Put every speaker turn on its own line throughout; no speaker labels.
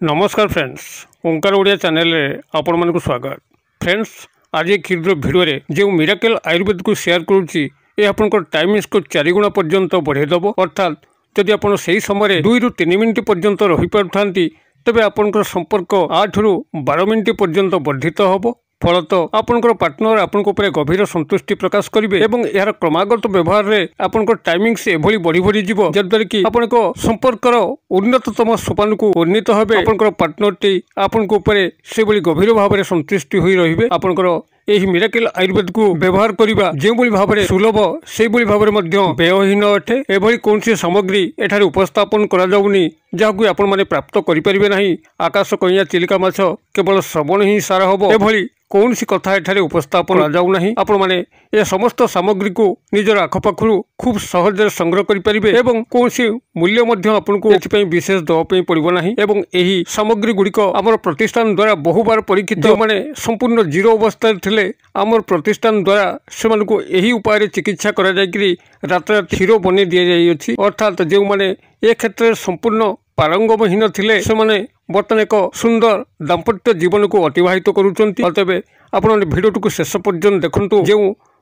नमस्कार फ्रेंड्स, ओंकार ओडिया चैनल रे आपण मानकु स्वागत। फ्रेंड्स, आज एक क्षुद्र भिडियो रे जो मिराकल आयुर्वेद को शेयर करूची ए आपनकर टाइमिंग्स को 4 गुणा पर्यंत बढ़ाई दबो। अर्थात जदि आपण सही समय 2 ରୁ 3 मिनिट पर्यंत रही पारथांती तबे आपनकर संपर्क 8 ରୁ 12 मिनिट पर्यंत वर्धित होबो। फलत आपनकर पार्टनर आपनको ऊपर गभीर संतुष्टि प्रकाश करेंगे और यार क्रमागत व्यवहार रे आपनकर टाइमिंग्स एभली बढ़ी बढ़ी जीवो जद्वारा कि आपनको संपर्कर उन्नततम सोपान को उन्नीत होबे। आपनकर पार्टनर टी आपनको ऊपर से भली गभीर भाव में संतुष्टि होई रहिबे। आपनकर एही मिराकल आयुर्वेद को व्यवहार करिबा जे भली भाव में सुलभ से भली भाव में मध्य व्ययहीन अटे। एभली कोनसी सामग्री एठारे उपस्थापन करा जाउनी जाहाकु आपण माने प्राप्त करि परिबे नाही। आकाश कइया चिलिका माछ केवल श्रवण ही सारा होबो एभली कौन सी कथा एठारे उपस्थापन जाऊ नहीं। आपण माने ए समस्त सामग्री को निजर आखपाखु खूब सहज संग्रह करि परिबे एवं कौन सी मूल्य मध्य आपनको एथि विशेष दवाई पड़िबो नाही। एवं एही सामग्री गुड़िक आमर प्रतिष्ठान द्वारा बहुबार परीक्षित माने संपूर्ण जीरो अवस्था थिले आमर प्रतिष्ठान द्वारा सेमानको एही उपाय चिकित्सा करा जायकरी रात रात हीरो बने दिया जाई अछि। अर्थात जे माने ए क्षेत्र संपूर्ण पारंगमहीन थिले सेमाने बर्तमान एक सुंदर दाम्पत्य जीवन को अतिवाहित करुचंती। अतबे आपण भिडियो को शेष पर्यंत देखंतु। जो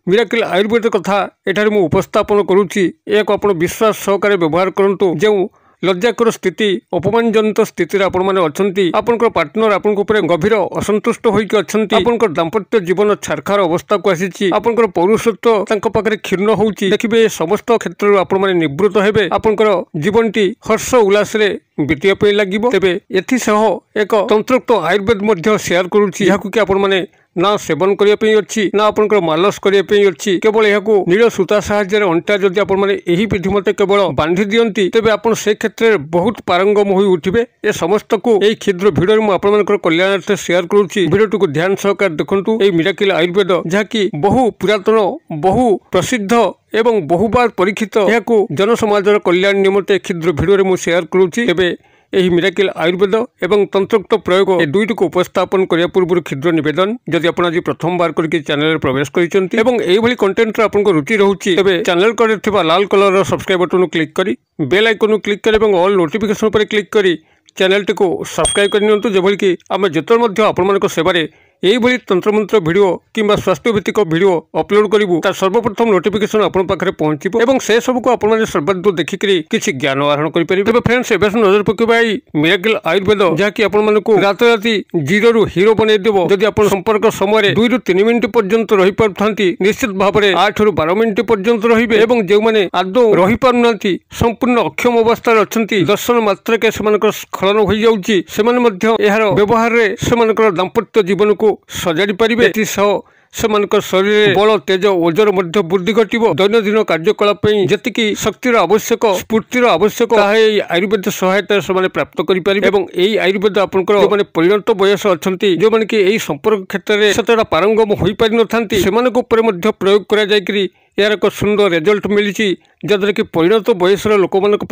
मिराकल आयुर्वेद कथा एठारे मु उपस्थापन करूची एक आपण विश्वास सहकारे व्यवहार करंतु। जो लज्जाकर स्थिति अपमानजनित स्थिति आपण माने अछंती, आपनकर पार्टनर आपनको ऊपर गभीर असंतुष्ट होइके अछंती, आपनकर दाम्पत्य जीवन छारखार अवस्था को आसीची, आपनकर पौरुषत्व तांको पाखरे क्षीर्ण होउची, देखिबे समस्त क्षेत्र आपण माने निवृत्त हेबे। आपनकर जीवनटी हर्ष उल्लास रे बीतिया पे लागिबो। तेबे एथि सह एक तंत्रोक्त आयुर्वेद मध्य शेयर करूची याकु कि आपण माने ना सेवन करिया पे अछि ना आपनकर मालस करिया पे अछि। केवल याकु नील सूता सहाय्य रे अंटा जदि आपण माने एही विधि मते केवल बांधी दियंती तेबे आपण से क्षेत्र रे बहुत पारंगम होई उठिबे। ए समस्त को एही क्षुद्र भिडियो रे मु आपण मानकर कल्याणार्थ शेयर करूची। भिडियो को ध्यान सहकार देखंतु। एही मिराकल आयुर्वेद जाकी बहु पुरातन बहु प्रसिद्ध एवं बहुबार परीक्षित याकु जनसमाजर कल्याण निमंते क्षुद्र भिडियो रे मु शेयर करूची। एबे एही मिराकल आयुर्वेद एवं तंत्रोक्त प्रयोग ए दुईटी को उपस्थापन करिया पूर्व क्षुद्र निवेदन जदि आपण आज प्रथम बार करके चैनल रे प्रवेश करिसंती एवं एही भली कंटेंट रे आपनको रुचि रहउची तबे चैनल करे थिबा लाल कलर रो सब्सक्राइब बटन क्लिक करी बेल आइकन क्लिक करी एवं ऑल नोटिफिकेशन पर क्लिक करी चैनल टी को सब्सक्राइब करनियंतु जेभली कि आमे जेतर मध्य आपण मानको सेवारे एही भली तंत्रमंत्र भिडियो किंबा स्वास्थ्य भित्तिक भिडियो अपलोड करिवु ता सर्वप्रथम नोटिफिकेशन आपण पाखरे पहुंचिबो एवं से सब को आपण माने सर्वाधिक देखिकरी किछि ज्ञान आहरण करि परिबे। तबे फ्रेंड्स एबे नजर पकेबा मिराकल आयुर्वेद जाकी आपण मानको रात राती जीरो रु हीरो बने देबो। जदि आपण संपर्क समय 2 ରୁ 3 मिनिट पर्यंत रही पारथांती निश्चित भाव में 8 ରୁ 12 मिनिट पर्यंत रहिबे एवं जे माने आदौ रही पारुनांती संपूर्ण अक्षम अवस्था अछंती दर्शन मात्र के सेमानकर स्खलन होई जाउची सेमाने मध्य एहार व्यवहार रे सेमानकर दाम्पत्य जीवन को सजाड़ी पारिबे। एथि सह सेमानकर शरीर बल तेज ओजर मध्य वृद्धि घटिबो। दैनंदिन कार्यकलाप जेतिकी शक्तिर आवश्यक स्फूर्तिर आवश्यक ताहे आयुर्वेद सहायता से प्राप्त करि परिबे। एवं एही आयुर्वेद आपनकर जो माने परिणत वयस अछंती जो माने कि एही संपर्क क्षेत्र रे सतरा पारंगम होई पारि नथांती सेमानक ऊपर मध्य प्रयोग करा जायकरी यार एक सुंदर रिजल्ट मिली जद्वारा कि परिणत वयस लोक मानक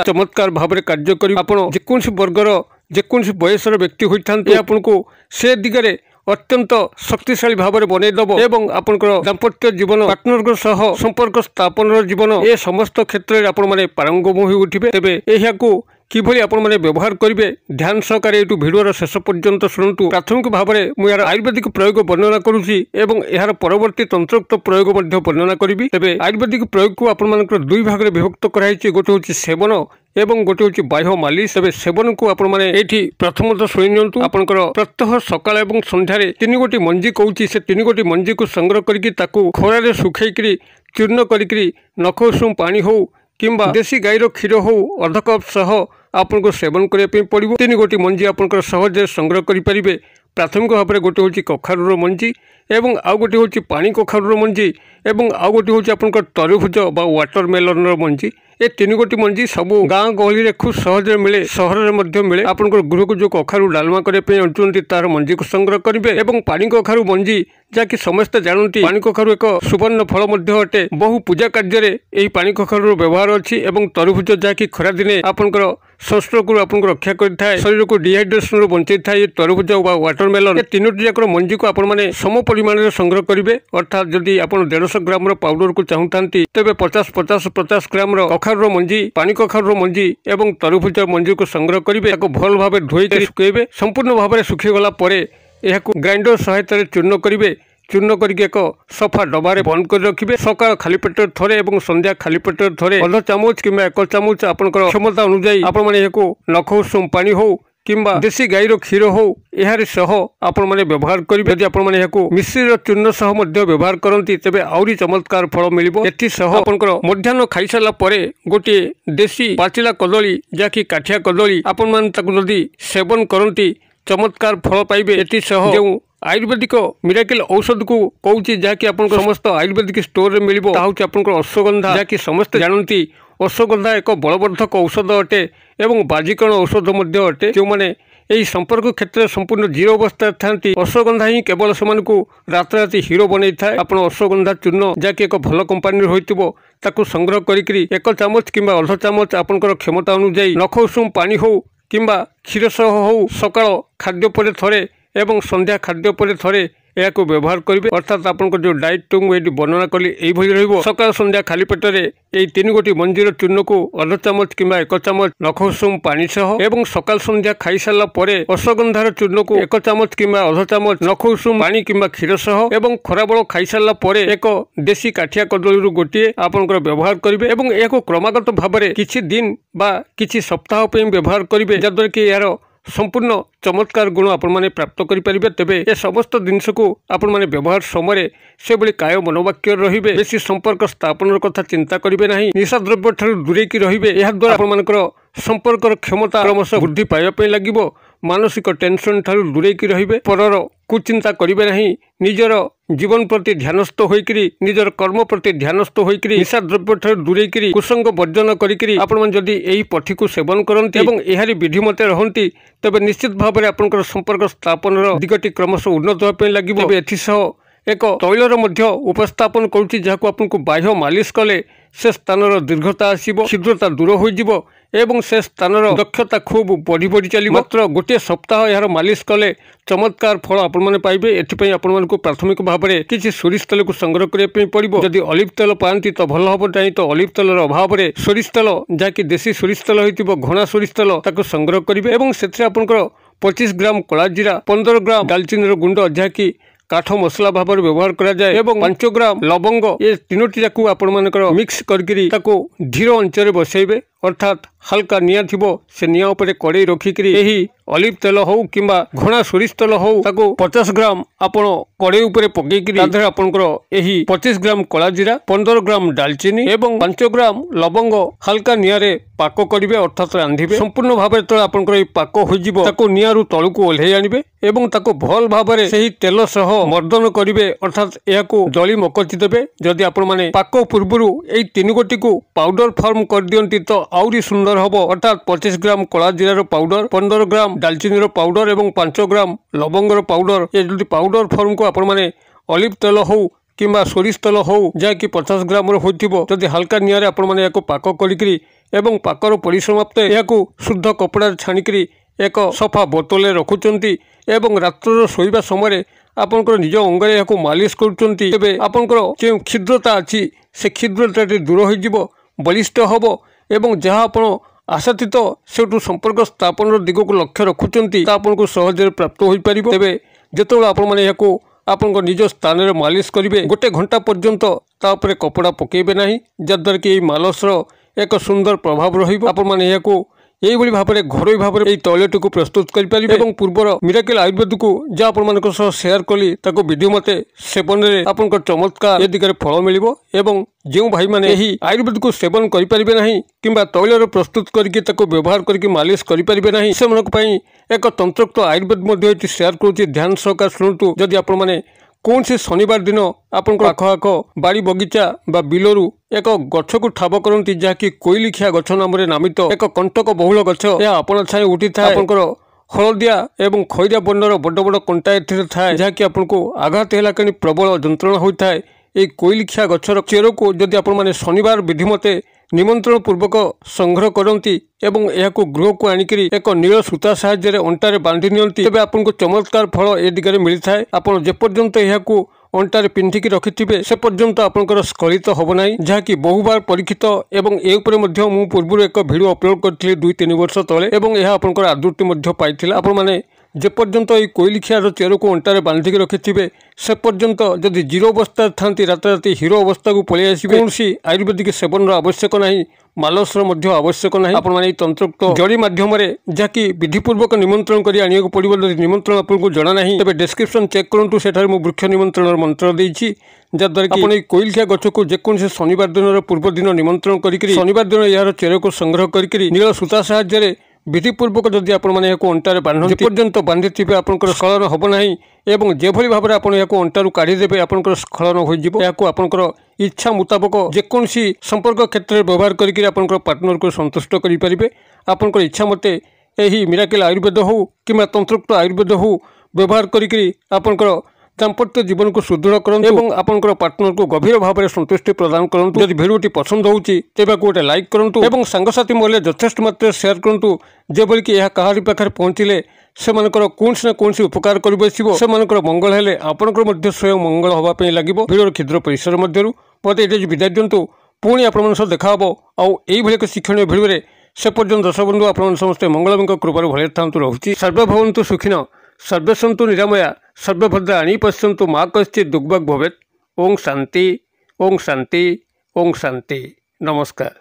चमत्कार भाव में कार्य कर आपण जेकोसी वर्गर जेकोसी वयस व्यक्ति होता आपको से दिगरे अत्यंत शक्तिशाली भाव में बनईदेव एवं आपनकर दाम्पत्य जीवन पार्टनर सह संपर्क स्थापन जीवन ए समस्त क्षेत्र में आपण माने पारंगम हो उठिबे। तेबे एहाकू किभली आपण माने व्यवहार करिवे ध्यान सहकारे एटू भिडियोर शेष पर्यंत शुणु। प्राथमिक भाव में मु यार आयुर्वेदिक प्रयोग वर्णना करुछि एवं यार परवर्ती तंत्रोक्त प्रयोग मध्य वर्णना करिवि। तेबे आयुर्वेदिक प्रयोग को आपण मानकर दुई भाग रे विभक्त कराइछि, गोटे होछि सेवन एवं गोटे होछि बाह्य मालिश। तेबे सेवन को आपण माने एठी प्रथमतः शुणी नियंतु। आपनकर प्रत्यह सकाळ एवं संध्यारे 3 गोटी मंजी कहूछि से 3 गोटी मंजी को संग्रह करिकि ताकू खरारे सुखाइकरी चूर्ण करिकरी नख उषुम पानी हो किंबा देसी गाईर क्षीर हो अर्ध कप सह आपनको सेवन करने पड़ो। 3 गोटी मंजी आपनकर सहज संग्रह करें। प्राथमिक भाव में गोटे हूँ कखारूर मंजी एवं आउ गोटे हूँ पानी कखारूर मंजी एवं आउ गोटे हूँ आपनकर तरभुज बा वाटरमेलन मंजी। ए 3 गोटी मंजी सबू गाँ गहली खूब सहज मिले सहर में मिले। आपनकर गृह को जो कखारू डालमा करने तार मंजी को संग्रह करेंगे एवं पानी कखारू मंजी जहाँकि समस्ते जानती पानी कखारु एक सुवर्ण फल अटे। बहु पूजा कार्य यही पानी कखारु व्यवहार अच्छी। तरबुज जहाँकि खरा दिने आपंकर सनस्ट्रोक रक्षा करें, शरीर को डिहाइड्रेशन बंचाई था। ये तरबुज वाटरमेलन तीनोटी जाकर मंजी को आपने सम परिमाण में संग्रह करेंगे। अर्थात जदि आप 150 ग्राम पाउडर को चाहूँगी तेज 50 ग्राम कखारु मंजी, पानी कखारु मंजी और तरबुज मंजी को संग्रह करेंगे। भल भाव धोई सुखेबे। संपूर्ण भाव में सुखीगला ग्राइंडर सहायता चूर्ण करेंगे। चूर्ण करके एक सफा डबारे बंद कर रखिए। सकाळ खाली पेटर थरे और संध्या खाली पेटर थरे अध चामच कि 1 चामच आपंकर क्षमता अनुजाई आपने नख उषुम पानी हो किंबा देसी गाईर क्षीर हो यार सह आपण मैंने व्यवहार करेंगे। यदि आपने मिश्री चूर्ण सह व्यवहार करती तेज आहरी चमत्कार फल मिले। एसह आपंकर मध्याह्न खाई सारा गोटे देसी पाचिला कदली जहाँकि काठिया कदली आपण मैंने सेवन करती चमत्कार फल पाइबे। एसह जो आयुर्वेदिक मिराकिल औषध को कहूँ जहाँकि आप समस्त आयुर्वेदिक स्टोर में मिले आपंकर अश्वगंधा जहाँकि समस्त जानती अश्वगंधा एक बलवर्धक औषध अटे और बाजीकरण औषध अटे। जो मैंने यही संपर्क क्षेत्र में संपूर्ण जीरो अवस्था था अश्वगंधा ही केवल से रात राति हीरो बनई था। आप अश्वगंधा चूर्ण जहाँकि एक भल कंपानी हो संग्रह करी 1 चामच कि अध चामच आपंकर क्षमता अनुजाई नख उषुम पानी हो किंबा क्षीर सह हो सकाळ खाद्य पर थरे एवं संध्या खाद्य पर थरे या व्यवहार करेंगे। अर्थात आपंकर जो डाइट मुझे वर्णना कली यही सकाळ संध्या खाली पेटर यही 3 गोटी मंजीर चूर्ण को अध चामच कि 1 चामच नख उषुम पानी सह एवं सकाळ संध्या खाई सारा अश्वगंधार चूर्ण को 1 चामच कि अध चामच नख उषुम पानी कि क्षीर सह एवं खराबेल खाई सारा एक देसी काठिया कदली गोटे आपंकर व्यवहार करेंगे। यह क्रमागत भाव में किछि दिन बा किछि सप्ताह व्यवहार करेंगे जद्वारा कि यार संपूर्ण चमत्कार गुण आपने प्राप्त करेंगे। तेबे ये समस्त जिनस को आपने व्यवहार समय से भाई काय मनोवाक्य रे बेसी संपर्क स्थापन कथा चिंता करेंगे ना। निशा द्रव्य ठार दूरे रे द्वारा आपर संपर्क क्षमता क्रमश वृद्धि पाइबा लगे। मानसिक टेंशन ठार दूरे रे परर कुचिंता करेंगे ना। निजर जीवन प्रति ध्यानस्थ होकर निजर कर्म प्रति ध्यानस्थ होकर निशा द्रव्य ठार दूरे कुसंग वर्जन करी जदि यही पथी को सेवन करती और यह विधि मत रहती तेज निश्चित भाव में आपंकर संपर्क स्थापन दिगटी क्रमश उन्नत होगा लगे। एसह एक तैलर उपस्थापन करुच्ची जहाँ आपको बाह्य मालिश कले से स्थानर दीर्घता आसब, शीघ्रता दूर हो एवं से स्थानर दक्षता खूब बढ़ी बढ़ी चली। मात्र गोटे सप्ताह यार मालिश कले चमत्कार फल आपने पाइबे। एथि आपण प्राथमिक भाव में किसी सोरिष तेल को संग्रह करने पड़ो। जदि ऑलिव तेल पाती तो भल हम नहीं तो ऑलिव तेलर अभाव में सोरिष तेल जहाँकि देसी सोरिष तेल हो घना सोरिष तेल संग्रह करेंगे और से 25 ग्राम कला जीरा 15 ग्राम दालचीनी गुंड जहाँकि काठ मसला भाव में व्यवहार करा जाए और 5 ग्राम लवंग ये तीनोटी जाकू आपंकर मिक्स करके धीर अंचल बसैबे। अर्थात हल्का निया थी से निया उपर कड़े रखिकी यही ऑलिव तेल हो कि घना सोरिष तेल हो 50 ग्राम आपण कड़े उपर पकईकि आपंकर यही 25 ग्राम कला जीरा 15 ग्राम दालचीनी एवं 5 ग्राम लवंग हल्का नियारे पाक करेंगे। अर्थात रांधिबे संपूर्ण भाव में आपंकर पाक हो नियारू तलू को ओह्लई आनिबे एवं भल भाव में सही तेल सह मर्दन करेंगे। अर्थात यह जली मकची देवे। जदि आपण माने पाक पूर्व यही 3 गोटी को पाउडर फॉर्म कर दियंती तो आउरी सुंदर हम। अर्थात 25 ग्राम कला जीरार पाउडर 15 ग्राम दालचीनी पाउडर और 5 ग्राम लवंगर पाउडर ये जो पाउडर फॉर्म को आपण माने ऑलिव तेल हो कि सोरिष तेल हो जहाँकि 50 ग्राम होती हल्का निआरे आपण माने पाक करी एवं पाकर परिसमाप्त यह शुद्ध कपड़ा छाणिकी एक सफा बोतल रखुंट एवं रात्र शोवा समय आपंकर निज अंगरे यह मालिश करुँच। आपंकर जो क्षिद्रता अच्छी से क्षिद्रता दूर हो बलिष्ठ हम एवं जहाँ आप आशातीत से संपर्क स्थापन दिग को लक्ष्य रखुंट आपको सहज प्राप्त हो पार। तेज जो आप आपण निज स्थान में मालिश करेंगे 1 घंटा पर्यंत तापर कपड़ा पकेबे ना जद्वारा कि मालसर एक सुंदर प्रभाव रही। यही भाव में घरोई भाव में तैलटी को प्रस्तुत करें। पूर्वर मिराकिल आयुर्वेद को जहाँ आप शेयर कली विधि मते सेवन में आप चमत्कार ए दिगरे फल मिलिबो। एवं जो भाई मैंने यही आयुर्वेद को सेवन करें ना कि तैलर प्रस्तुत करके व्यवहार करके मालिश करें ना से एक तंत्रोक्त आयुर्वेद शेयर करुँच। ध्यान सहकार शुणु। जदि आप कौन से शनिवार दिन आपण आखआख बाड़ी बगीचा बा बिलरू एक गछ को ठाब करती जहाँकि कोइलिखिया गछ नाम नामित एक कंटक बहुल गछ यह आपण छाए उठी था। हलदिया एवं खैरिया वर्णर बड़ बड़ कंटा एथिरे थाए जहाँकि आपको आघात है कि प्रबल जंत्रणा होता है। ये कोइलिखिया गछर चेर को जदि आपण माने शनिवार विधि मते निमंत्रण पूर्वक संग्रह करती एवं यह गृह को आनिकी एक नील सूता साहाय्य अंटारे बांधि नियंती तेबे आपको चमत्कार फल ए दिगरे मिलता है। आपड़ जेपर्यंत यह अंटारे पिंधिकी रखिथिबे से पर्यंत आपंकर स्खलित होब नाही जहाँकि बहुबार परीक्षित एवं ए उपरे मध्य मु पूर्व एक वीडियो अपलोड करथिली 2-3 वर्ष तले एवं यह आपंकर आदृति मध्य पाइथिला। आपण माने जेपर्यंत ये कोइलिखियार चेर को अंटारे बांधिकी रखिथिबे से पर्यंत जदि जीरो अवस्था थांती राताराति हिरो अवस्था को पलि आसिबे कौनसी आयुर्वेदिक सेवन आवश्यक नाही मालसर मध्य आवश्यक नाही। आपण माने तंत्रयुक्त जड़ी माध्यम जहाँकि विधिपूर्वक निमंत्रण कर आनिया पड़ो निमंत्रण आपको जना नहीं तेज डिस्क्रिप्शन चेक करूँ सेठारे मु वृक्ष निमंत्रण मंत्र देछि जहाँद्वारा कि आपण कोइलिखिया गछ को जेकोसी शनिवार दिन पूर्व दिन निमंत्रण करी शनिवार दिन यार चेर को संग्रह करी नील सूता साहाय्य विधिपूर्वक जदि आपण माने अंटारे बांधे पर्यंत बांधि थे आपंकर स्खलन हम ना एवं जेभली भाव में आपड़ यहाँ अंटारू काढ़ीदेवे आपंकर स्खलन होकर इच्छा मुताबक जेकोसी संपर्क क्षेत्र में व्यवहार करके आपंकर पार्टनर को संतुष्ट करें। आपंकर इच्छा मते यही मिराकल आयुर्वेद हो कि तंत्रयुक्त आयुर्वेद हो व्यवहार करके आपंकर दाम्पत्य जीवन को सुदृढ़ करूँ और आपंकर पार्टनर को गभीर भाव में संतुष्टि प्रदान करूँ। जदि भिडियोटी पसंद होउची तेबे गोटे लाइक करूँ और सांगसाथी मल्ले यथेष्ट मात्रा शेयर करूँ जेभली कि यह काहारी पाखे पहुँचले से कौन ना कौन उपकार कर बसो से मंगल हेले आपंकर स्वयं मंगल होगापी लगे। भिडियो क्षुद्र परिसर मध्य मत ये विदाय दिंतु पुणी आप देखा आउ एक शिक्षण भिडियो से पर्यंत दर्शक बंधु आप समस्ते मंगल कृपार भले था रोचे। सर्वे भवन्तु सुखिनः सर्वे सन्तु निरामया सर्वे भद्राणि पश्यन्तु मा कश्चित् दुर्भग भवेत्। ओं शांति ओं शांति ओं शांति। नमस्कार।